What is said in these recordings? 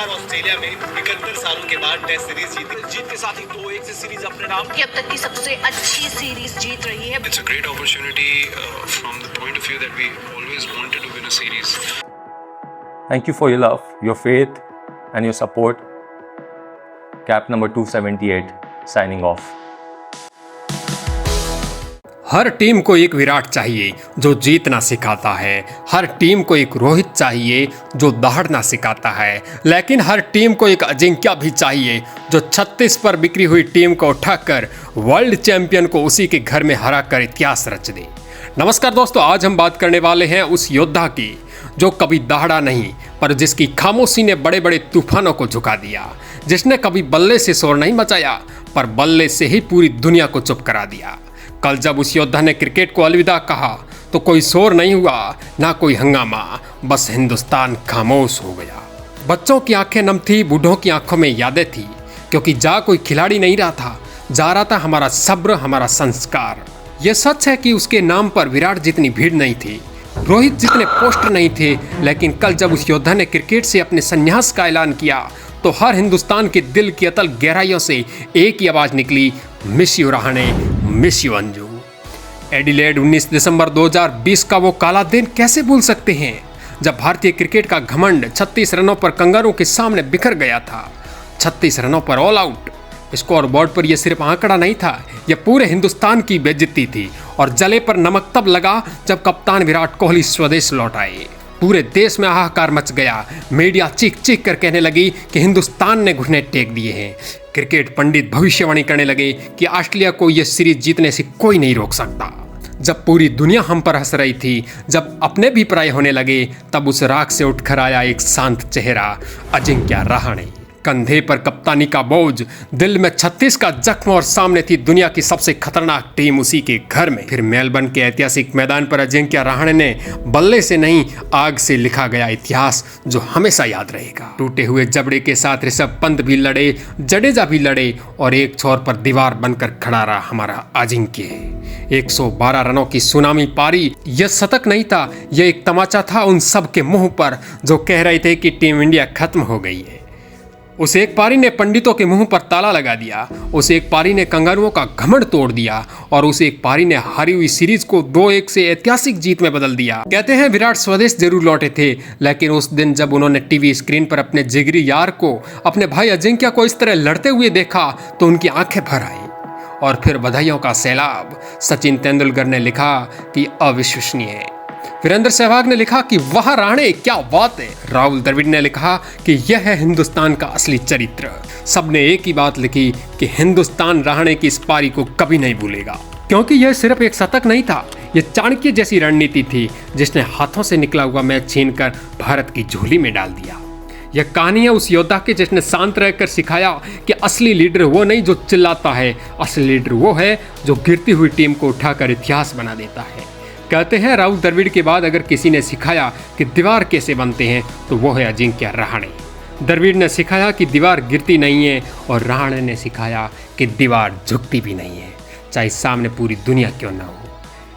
बार Australia में 71 सालों के बाद टेस्ट सीरीज जीत के साथ ही 2-1 से सीरीज अपने नाम कि अब तक की सबसे अच्छी सीरीज जीत रही है। It's a great opportunity from the point of view that we always wanted to win a series. Thank you for your love, your faith and your support. Cap number 278 signing off. Her team को एक विराट चाहिए जो जीतना सिखाता है, हर team को एक रोहित चाहिए जो दहाड़ना सिखाता है, लेकिन हर टीम को एक अजिंक्य भी चाहिए जो 36 पर बिखरी हुई टीम को उठाकर वर्ल्ड चैंपियन को उसी के घर में हरा कर इतिहास रच दे। नमस्कार दोस्तों, आज हम बात करने वाले हैं उस योद्धा की जो कभी दहाड़ा नहीं पर जिसकी खामोशी ने बड़े बड़े तूफानों को झुका दिया, जिसने कभी बल्ले से शोर नहीं मचाया पर बल्ले से ही पूरी दुनिया को चुप करा दिया। कल जब उस योद्धा ने क्रिकेट को अलविदा कहा तो कोई शोर नहीं हुआ, ना कोई हंगामा, बस हिंदुस्तान खामोश हो गया। बच्चों की आंखें नम थी, बूढ़ों की आंखों में यादें थी, क्योंकि जा कोई खिलाड़ी नहीं रहा था, जा रहा था हमारा सब्र, हमारा संस्कार। यह सच है कि उसके नाम पर विराट जितनी भीड़ नहीं थी, रोहित जितने पोस्टर नहीं थे, लेकिन कल जब उस योद्धा ने क्रिकेट से अपने संन्यास का ऐलान किया तो हर हिंदुस्तान के दिल की अतल गहराइयों से एक ही आवाज निकली, miss you Rahane, miss you Anju. Adelaide 19 दिसंबर 2020 का वो काला दिन कैसे भूल सकते हैं जब भारतीय क्रिकेट का घमंड 36 रनों पर कंगारू के सामने बिखर गया था। 36 रनों पर ऑल आउट। स्कोर बोर्ड पर यह सिर्फ आंकड़ा नहीं था, यह पूरे हिंदुस्तान की बेइज्जती थी। और जले पर नमक तब लगा जब कप्तान विराट कोहली स्वदेश लौट आए। पूरे देश में हाहाकार मच गया। मीडिया चीख चीख कर कहने लगी कि हिंदुस्तान ने घुटने टेक दिए हैं। क्रिकेट पंडित भविष्यवाणी करने लगे कि ऑस्ट्रेलिया को यह सीरीज जीतने से कोई नहीं रोक सकता। जब पूरी दुनिया हम पर हंस रही थी, जब अपने भी पराये होने लगे, तब उस राख से उठकर आया एक शांत चेहरा, अजिंक्य रहाणे। कंधे पर कप्तानी का बोझ, दिल में 36 का जख्म और सामने थी दुनिया की सबसे खतरनाक टीम उसी के घर में। फिर मेलबर्न के ऐतिहासिक मैदान पर अजिंक्य रहाणे ने बल्ले से नहीं, आग से लिखा गया इतिहास जो हमेशा याद रहेगा। टूटे हुए जबड़े के साथ ऋषभ पंत भी लड़े, जडेजा भी लड़े और एक छोर पर दीवार बनकर खड़ा रहा हमारा अजिंक्य। 112 रनों की सुनामी पारी। यह शतक नहीं था, यह एक तमाचा था उन सब के मुंह पर जो कह रहे थे कि टीम इंडिया खत्म हो गई है। उस एक पारी ने पंडितों के मुंह पर ताला लगा दिया, उस एक पारी ने कंगारुओं का घमंड तोड़ दिया और उस एक पारी ने हारी हुई सीरीज को 2-1 से ऐतिहासिक जीत में बदल दिया। कहते हैं विराट स्वदेश जरूर लौटे थे, लेकिन उस दिन जब उन्होंने टीवी स्क्रीन पर अपने जिगरी यार को, अपने भाई अजिंक्य को इस तरह लड़ते हुए देखा तो उनकी आंखें भर आई। और फिर बधाइयों का सैलाब। सचिन तेंदुलकर ने लिखा कि अविश्वसनीय। वीरेंद्र सहवाग ने लिखा कि वाह रहाणे, क्या बात है। राहुल द्रविड़ ने लिखा कि यह है हिंदुस्तान का असली चरित्र। सबने एक ही बात लिखी कि हिंदुस्तान रहाणे की इस पारी को कभी नहीं भूलेगा, क्योंकि यह सिर्फ एक शतक नहीं था, यह चाणक्य जैसी रणनीति थी जिसने हाथों से निकला हुआ मैच छीनकर भारत की झोली में डाल दिया। यह कहानी है उस योद्धा की जिसने शांत रहकर सिखाया कि असली लीडर वो नहीं जो चिल्लाता है, असली लीडर वो है जो गिरती हुई टीम को उठाकर इतिहास बना देता है। कहते हैं राहुल द्रविड़ के बाद अगर किसी ने सिखाया कि दीवार कैसे बनते हैं तो वो है अजिंक्य रहाणे। द्रविड़ ने सिखाया कि दीवार गिरती नहीं है और रहाणे ने सिखाया कि दीवार झुकती भी नहीं है, चाहे सामने पूरी दुनिया क्यों ना हो।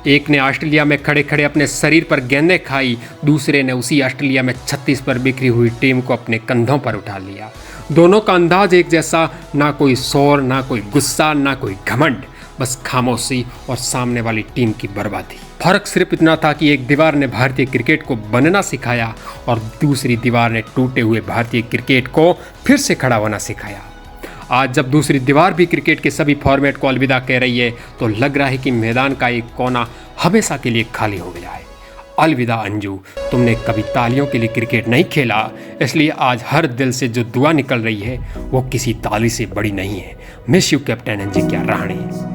एक ने ऑस्ट्रेलिया में खड़े खड़े अपने शरीर पर गेंदें खाई, दूसरे ने उसी ऑस्ट्रेलिया में 36 पर बिखरी हुई टीम को अपने कंधों पर उठा लिया। दोनों का अंदाज एक जैसा, ना कोई शोर, ना कोई गुस्सा, ना कोई घमंड, बस खामोशी और सामने वाली टीम की बर्बादी। फर्क सिर्फ इतना था कि एक दीवार ने भारतीय क्रिकेट को बनना सिखाया और दूसरी दीवार ने टूटे हुए भारतीय क्रिकेट को फिर से खड़ा होना सिखाया। आज जब दूसरी दीवार भी क्रिकेट के सभी फॉर्मेट को अलविदा कह रही है तो लग रहा है कि मैदान का एक कोना हमेशा के लिए खाली हो गया है। अलविदा अंजू, तुमने कभी तालियों के लिए क्रिकेट नहीं खेला, इसलिए आज हर दिल से जो दुआ निकल रही है वो किसी ताली से बड़ी नहीं है। Miss you captain Ajinkya Rahane.